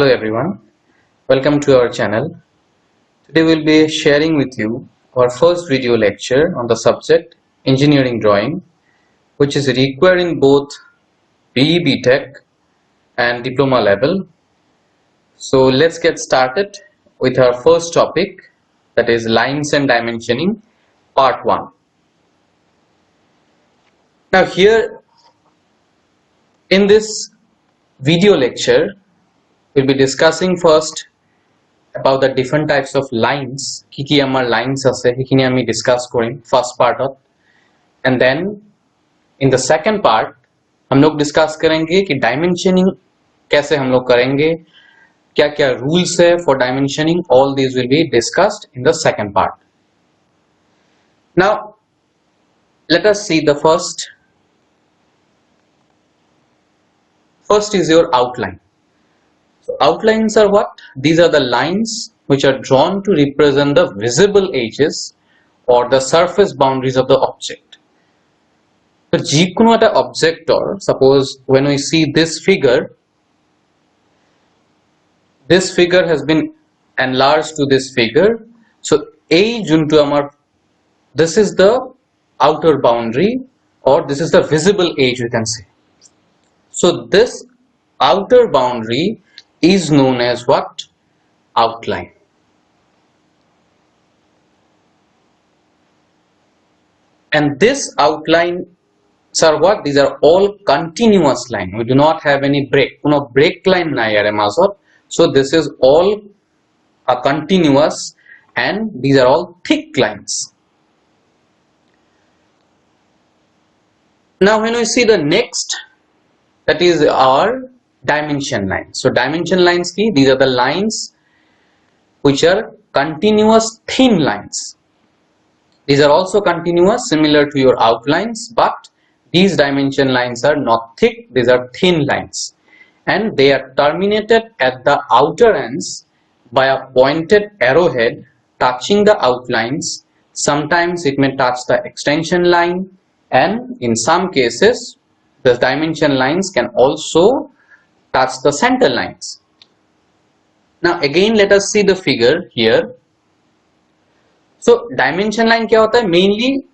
Hello everyone, welcome to our channel. Today we'll be sharing with you our first video lecture on the subject engineering drawing, which is required in both BE BTech and diploma level. So let's get started with our first topic, that is lines and dimensioning part 1. Now here in this video lecture we'll be discussing first about the different types of lines. Kiki amar lines ase hikini ami discuss korim first part of, and then in the second part हम लोग discuss करेंगे कि dimensioning कैसे हम लोग करेंगे, क्या क्या रूल्स है for dimensioning. All these will be discussed in the second part. Now let us see the first is your outline. So outlines are what? These are the lines which are drawn to represent the visible edges or the surface boundaries of the object. So jikono eta object, or suppose when we see this figure has been enlarged to this figure. So ei junto amar, this is the outer boundary, or this is the visible edge, we can say. So this outer boundary is known as what? Outline. And this outline are what? These are all continuous line. We do not have any break. No break line nahi are mazor. So this is all a continuous, and these are all thick lines. Now when we see the next, that is our dimension line. So dimension lines ki, these are the lines which are continuous thin lines. These are also continuous, similar to your outlines, but these dimension lines are not thick, these are thin lines, and they are terminated at the outer ends by a pointed arrowhead touching the outlines. Sometimes it may touch the extension line, and in some cases the dimension lines can also touch the center lines. Now again let us see the figure here. So dimension line क्या होता है? Mainly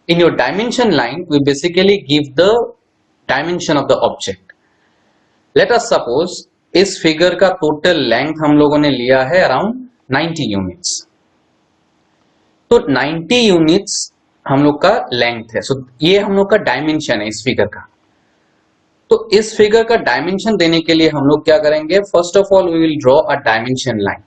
in your dimension line we basically give the dimension of the object. Let us suppose इस figure का total length हम लोगों ने लिया है around 90 units. तो 90 units हम लोग का लेंथ है. सो ये हम लोग का डायमेंशन है इस फिगर का. तो इस फिगर का डायमेंशन देने के लिए हम लोग क्या करेंगे? First of all we will draw a dimension line.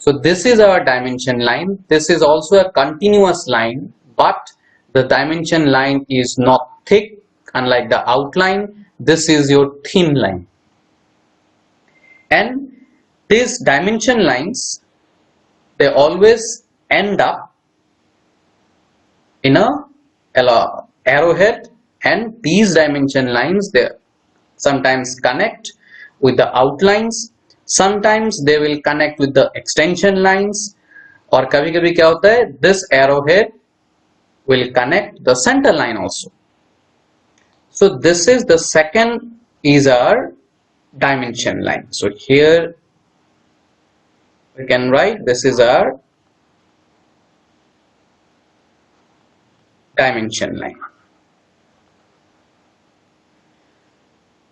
So this is our dimension line. This is also a continuous line, but the dimension line is not thick unlike the outline. This is your thin line, and this dimension lines they always end up in a arrowhead, and these dimension lines they sometimes connect with the outlines, sometimes they will connect with the extension lines, और कभी कभी क्या होता है, this arrowhead will connect the center line also. So this is the second is our dimension line. So here we can write this is our dimension line.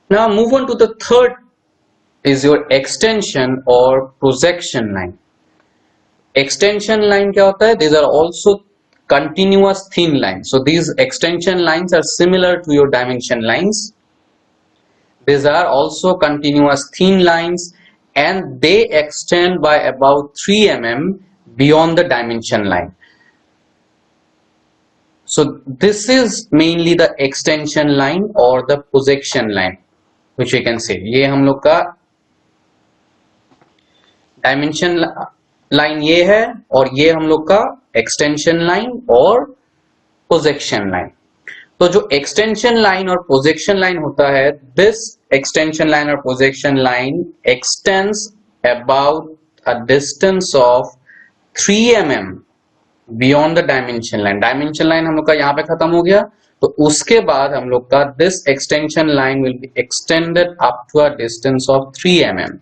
Now move on to the third is your extension or projection line. Extension line क्या होता है? These are also continuous thin lines. So these extension lines are similar to your dimension lines. These are also continuous thin lines, and they extend by about 3 mm beyond the dimension line. So this is mainly the extension line or the projection line, which we can say. ये हम लोग का dimension line ये है, और ये हम लोग का extension line और projection line. तो जो extension line और projection line होता है, this extension line or projection line extends about a distance of 3 mm beyond the dimension line. Dimension line हम लोग का यहाँ पे खत्म हो गया, तो उसके बाद हम लोग का this extension line will be extended up to a distance of 3 mm.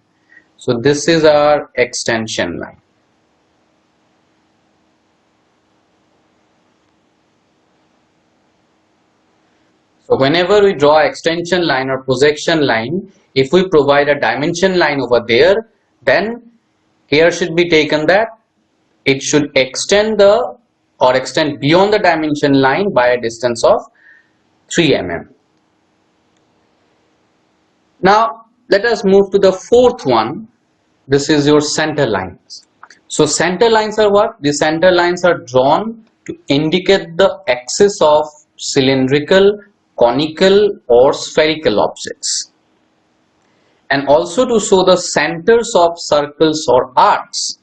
So this is our extension line. So whenever we draw extension line or projection line, if we provide a dimension line over there, then care should be taken that it should extend beyond the dimension line by a distance of 3 mm. Now let us move to the fourth one. This is your center lines. So center lines are what? The center lines are drawn to indicate the axis of cylindrical, conical or spherical objects, and also to show the centers of circles or arcs.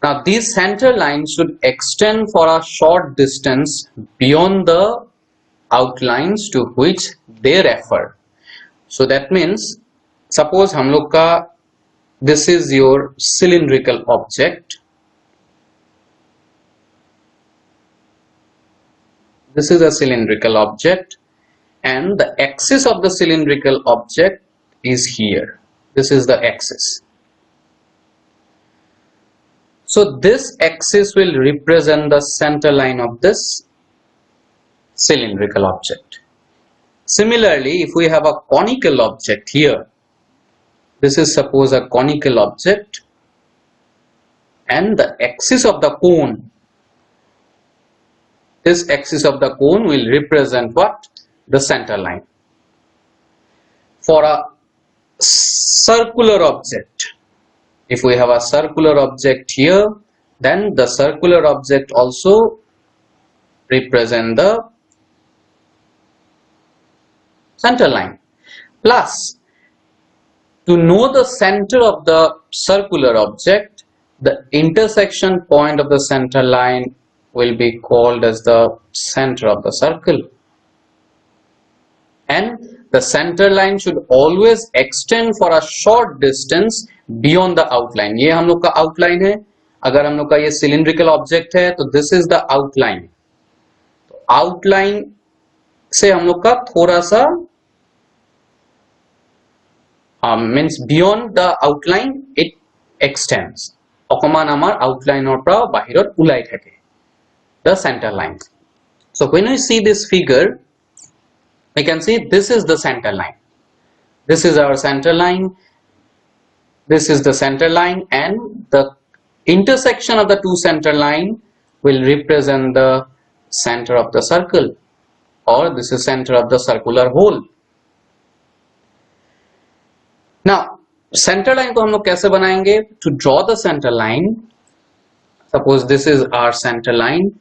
Now these center lines should extend for a short distance beyond the outlines to which they refer. So that means suppose हम लोग का this is your cylindrical object. This is a cylindrical object and the axis of the cylindrical object is here. This is the axis. So this axis will represent the center line of this cylindrical object. Similarly, if we have a conical object here, this is suppose a conical object, and the axis of the cone, this axis of the cone will represent what? The center line. For a circular object, if we have a circular object here, then the circular object also represent the center line. Plus, to know the center of the circular object, the intersection point of the center line will be called as the center of the circle. And the center line should always extend for a short distance beyond the outline. ये हम लोग का outline है. अगर हम लोग का ये cylindrical object है, तो this is the outline. तो outline से हम लोग का थोड़ा सा means beyond the outline it extends. অকমান আমাৰ outline ৰ পৰা বাহিৰত ওলাই থাকে. The center line. So when we see this figure, we can see this is the center line. This is our center line. This is the center line, and the intersection of the two center line will represent the center of the circle, or this is center of the circular hole. Now center line को हम लोग कैसे बनाएंगे? To draw the center line, suppose this is our center line.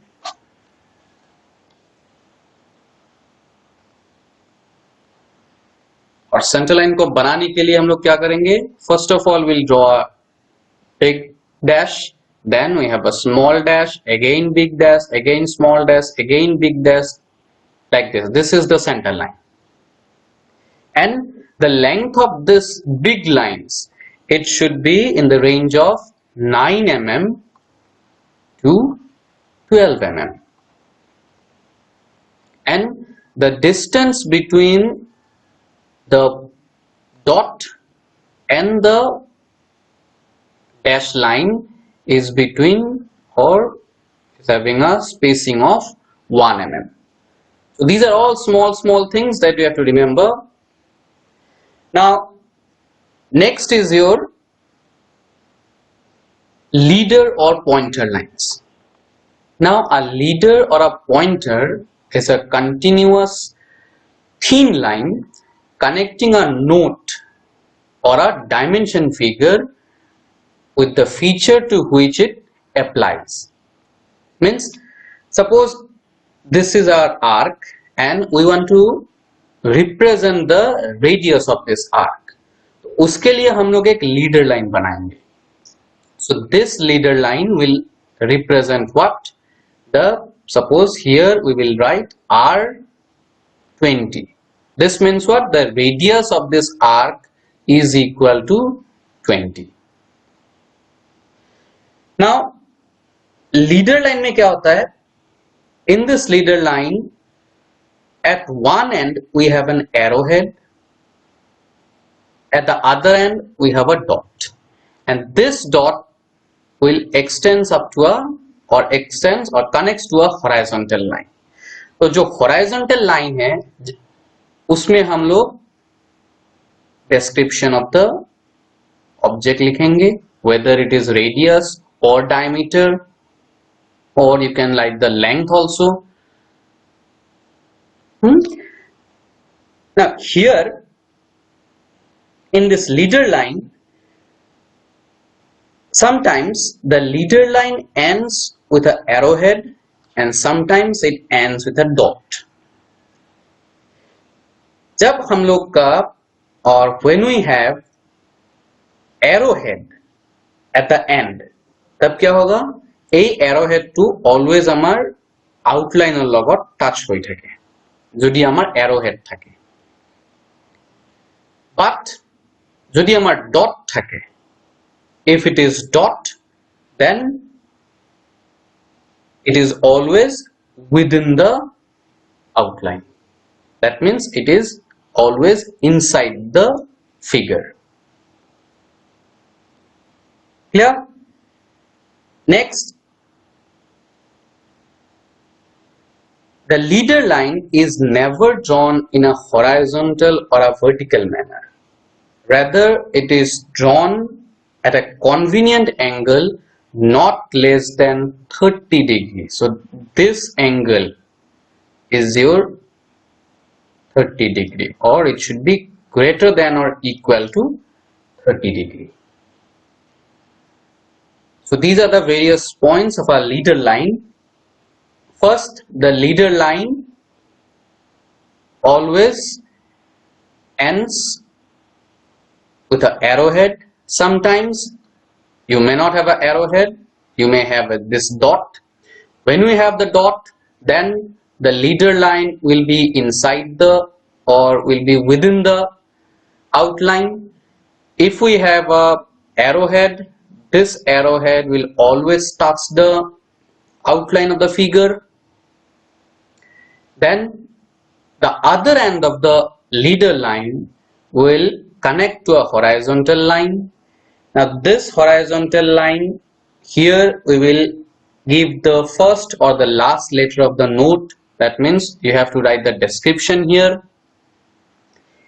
और center line को बनाने के लिए हम लोग क्या करेंगे? First of all will draw a big dash, then we have a small dash, again big dash, again small dash, again big dash, like this. This is the center line, and the length of this big lines, it should be in the range of 9 mm to 12 mm, and the distance between the dot and the dash line is between, or is having a spacing of 1 mm. So these are all small things that you have to remember. Now next is your leader or pointer lines. Now a leader or a pointer is a continuous thin line connecting a note or a dimension figure with the feature to which it applies. Means suppose this is our arc and we want to represent the radius of this arc. उसके लिए हम लोग एक leader line बनाएंगे. So this leader line will represent what? Suppose here we will write R20. This means what? The radius of this arc is equal to 20. Now leader line में क्या होता है? In this leader line, at one end we have an arrowhead, At the other end we have a dot, and this dot will extends up to a extends or connects to a horizontal line. तो जो horizontal line है उसमें हम लोग description of the object लिखेंगे, whether it is radius or diameter, or you can write the length also. Now here in this leader line, sometimes the leader line ends with an arrowhead and sometimes it ends with a dot. जब हम लोग का or when we have arrowhead at the end, तब क्या होगा, এই arrowhead to always আমার outline এর লগত টাচ হৈ থাকে যদি আমার arrowhead থাকে, but যদি আমার dot থাকে, if it is dot, then it is always within the outline. That means it is always inside the figure. Clear? Next, the leader line is never drawn in a horizontal or a vertical manner. Rather, it is drawn at a convenient angle not less than 30 degrees. So this angle is your 30 degree, or it should be greater than or equal to 30 degree. So these are the various points of our leader line. First, the leader line always ends with an arrowhead. Sometimes you may not have an arrowhead, you may have this dot. When we have the dot, then the leader line will be inside the or will be within the outline. If we have a arrowhead, this arrowhead will always touch the outline of the figure. Then the other end of the leader line will connect to a horizontal line. Now this horizontal line, here we will give the first or the last letter of the note. That means you have to write the description here.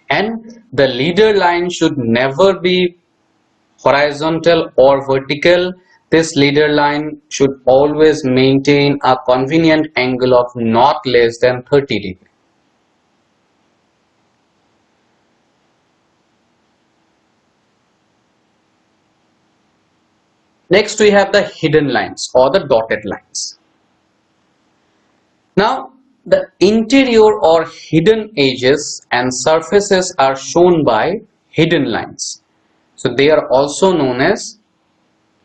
And the leader line should never be horizontal or vertical. This leader line should always maintain a convenient angle of not less than 30 degrees. Next we have the hidden lines or the dotted lines. Now the interior or hidden edges and surfaces are shown by hidden lines. So they are also known as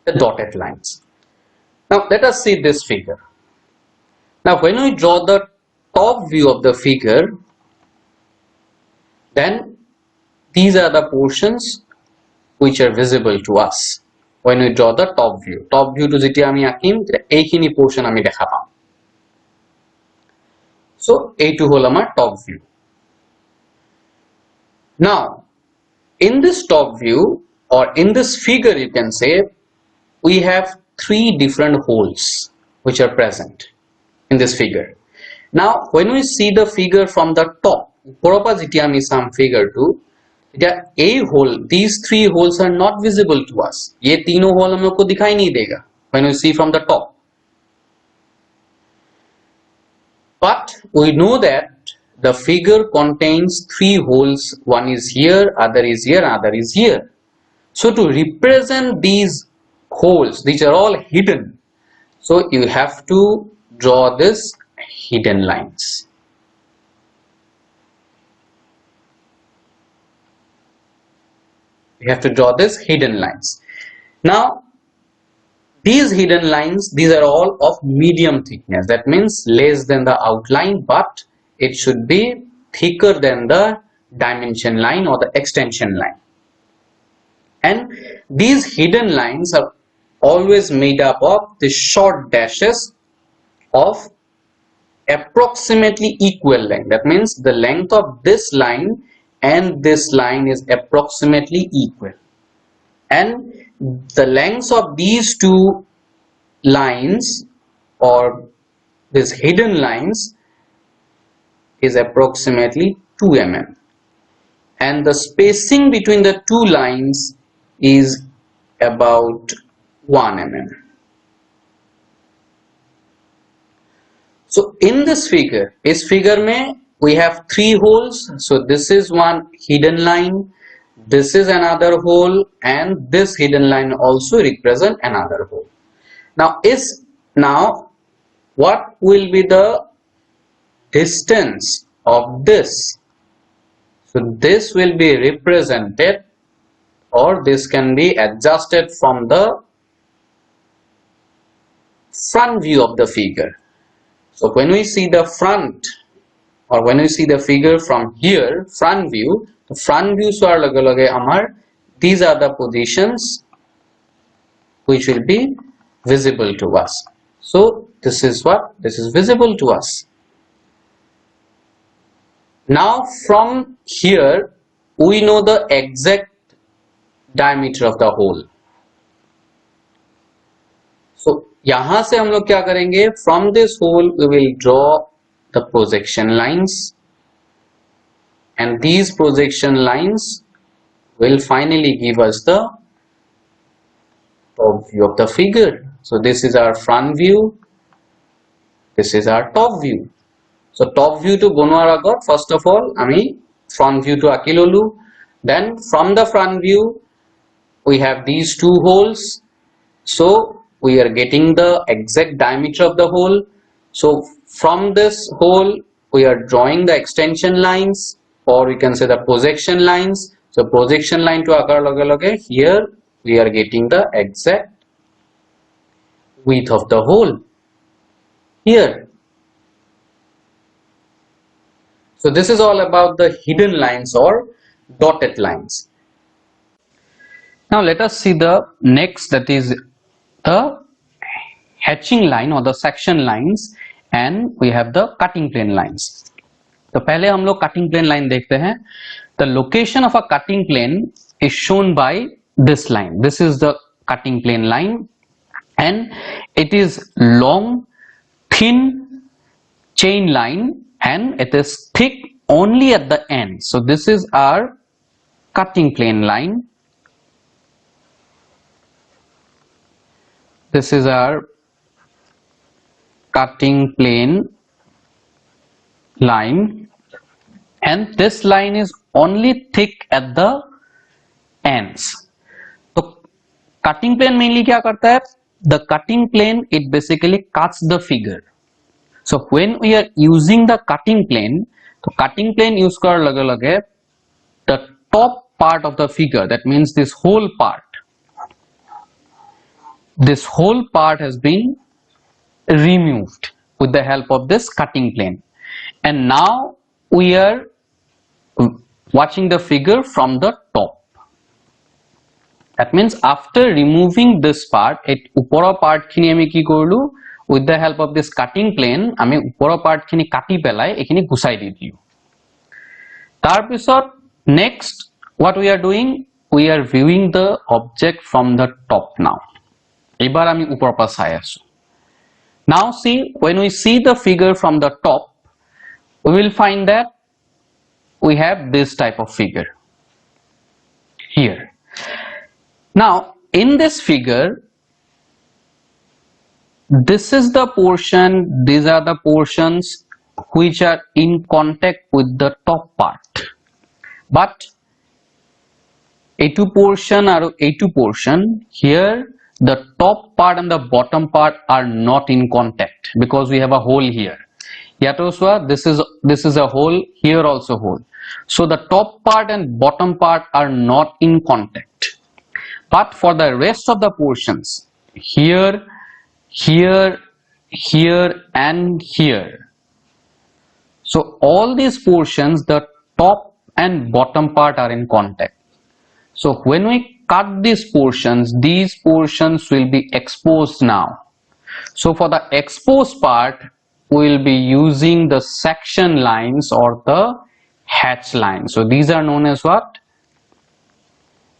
the dotted lines. Now let us see this figure. Now when we draw the top view of the figure, then these are the portions which are visible to us. When we draw the top view to যেটা আমি আঁকিম এইখিনি portion আমি দেখা পাম. So এইটো হল আমার top view. Now in this top view or in this figure, you can say we have three different holes which are present in this figure. Now when we see the figure from the top, some figure 2, a hole, these three holes are not visible to us. ये तीनों hole हम लोग को दिखाई नहीं देगा when we see from the top. But we know that the figure contains three holes. One is here, other is here, other is here. So to represent these holes, these are all hidden. So you have to draw this hidden lines. You have to draw this hidden lines. Now these hidden lines, these are all of medium thickness. That means less than the outline, but it should be thicker than the dimension line or the extension line. And these hidden lines are always made up of the short dashes of approximately equal length. That means the length of this line and this line is approximately equal, and the lengths of these two lines or these hidden lines is approximately 2 mm, and the spacing between the two lines is about 1 mm. So in this figure, इस figure में we have 3 holes. So this is one hidden line, this is another hole, and this hidden line also represent another hole. Now what will be the distance of this? So this will be represented, or this can be adjusted from the front view of the figure. So when we see the front, or when we see the figure from here, front view, the front view so amar, these are the positions which will be visible to us. So this is what? This is visible to us. Now from here we know the exact diameter of the hole. So यहाँ से हम लोग क्या करेंगे? From this hole we will draw the projection lines, and these projection lines will finally give us the top view of the figure. So this is our front view, this is our top view. So top view to bonwar agot, first of all ami front view to akilolu. Then from the front view we have these two holes, so we are getting the exact diameter of the hole. So from this hole we are drawing the extension lines, or we can say the projection lines. So projection line to akar lage here we are getting the exact width of the hole here. So this is all about the hidden lines or dotted lines. Now let us see the next, that is the hatching line or the section lines, and we have the cutting plane lines. तो पहले हम लोग cutting plane line देखते हैं. The location of a cutting plane is shown by this line. This is the cutting plane line, and it is long, thin chain line, and it is thick only at the end. So this is our cutting plane line. This is our cutting plane line, and this line is only thick at the ends. So cutting plane mainly क्या करता है? The cutting plane, it basically cuts the figure. So when we are using the cutting plane, तो cutting plane use कर लगे the top part of the figure, that means this whole part. This whole part has been removed with the help of this cutting plane, and now we are watching the figure from the top. That means after removing this part, upora part khini ami ki korlu, with the help of this cutting plane ami upora part khini kati pelai ekhini gusai di dilu. Tar pisot next what we are doing, we are viewing the object from the top now. Ebar ami upor pa sai asu. Now see, when we see the figure from the top, we will find that we have this type of figure here. Now in this figure, this is the portion, these are the portions which are in contact with the top part, but A2 portion or A2 portion here, the top part and the bottom part are not in contact because we have a hole here. Yatoswa, this is a hole, here also hole. So the top part and bottom part are not in contact. But for the rest of the portions, here, here, here and here, so all these portions, the top and bottom part are in contact. So when we cut these portions will be exposed now. So for the exposed part, we will be using the section lines or the hatch lines. So these are known as what?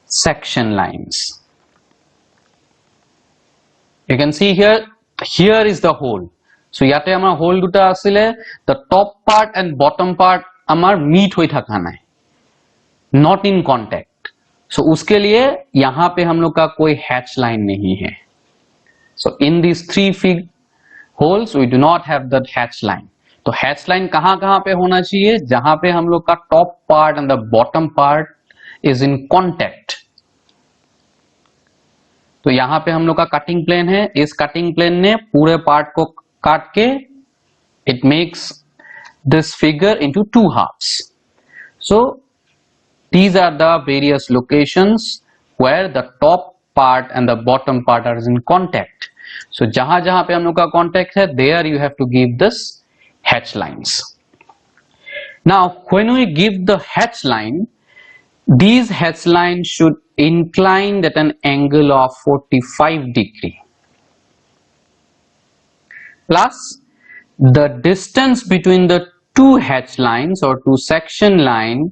Section lines. You can see here is the hole. So yate amar hole duta asile, the top part and bottom part amar meet hoi thaka nai, not in contact. So uske liye yahan pe hum log ka koi hatch line nahi hai. So in these 3 holes we do not have that hatch line. तो hatch line कहाँ पे होना चाहिए? जहां पे हम लोग का top part and the bottom part is in contact. तो यहां पे हम लोग का कटिंग प्लेन है, इस कटिंग प्लेन ने पूरे पार्ट को काट के it makes this figure into 2 halves. So these are the various locations where the top part and the bottom part are in contact. So जहां जहां पे हम लोग का contact है, there you have to give this hatch lines. Now when we give the hatch line, these hatch lines should incline at an angle of 45 degree. Plus the distance between the 2 hatch lines or 2 section line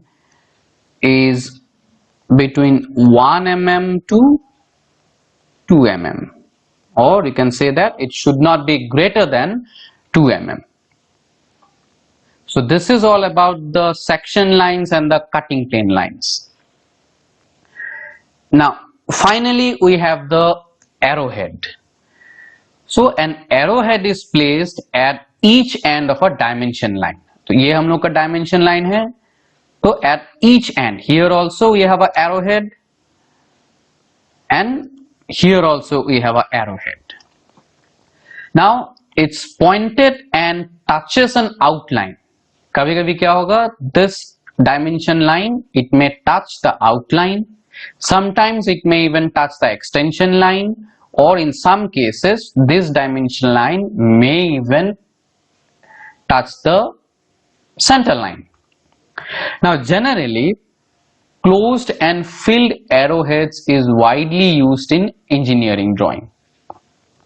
is between 1 mm to 2 mm, or you can say that it should not be greater than 2 mm. So this is all about the section lines and the cutting plane lines. Now finally we have the arrowhead. So an arrowhead is placed at each end of a dimension line. तो ये हम लोग का dimension line है. So at each end, here also we have an arrowhead, and here also we have an arrowhead. Now it's pointed and touches an outline. कभी कभी क्या होगा? This dimension line, it may touch the outline. Sometimes it may even touch the extension line, or in some cases this dimension line may even touch the center line. Now generally closed and filled arrowheads is widely used in engineering drawing.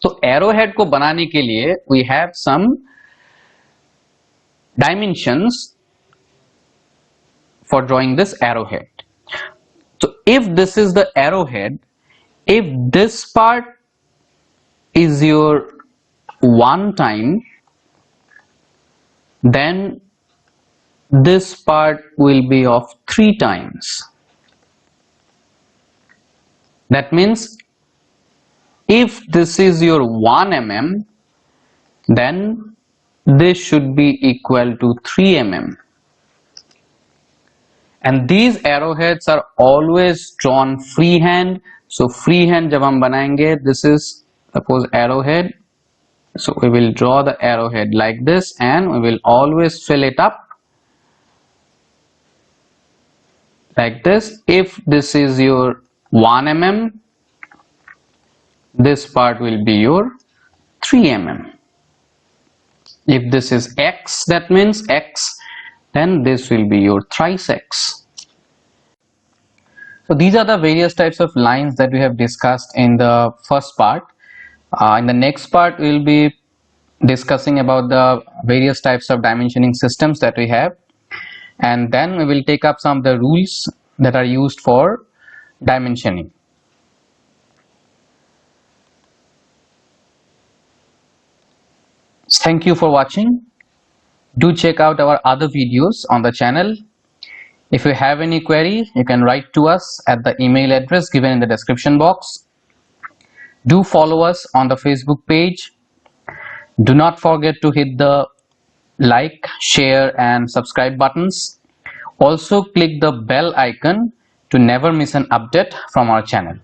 So arrowhead को बनाने के लिए we have some dimensions for drawing this arrowhead. So if this is the arrowhead, if this part is your 1 time, then this part will be of 3 times. That means if this is your 1 mm, then this should be equal to 3 mm. And these arrowheads are always drawn freehand. So freehand जब हम बनाएंगे, this is suppose arrowhead. So we will draw the arrowhead like this, and we will always fill it up like this. If this is your 1 mm, this part will be your 3 mm. If this is x, that means x, then this will be your thrice x. So these are the various types of lines that we have discussed in the first part. In the next part we will be discussing about the various types of dimensioning systems that we have, and then we will take up some of the rules that are used for dimensioning. Thank you for watching. Do check out our other videos on the channel. If you have any query, you can write to us at the email address given in the description box. Do follow us on the Facebook page. Do not forget to hit the like, share and subscribe buttons. Also click the bell icon to never miss an update from our channel.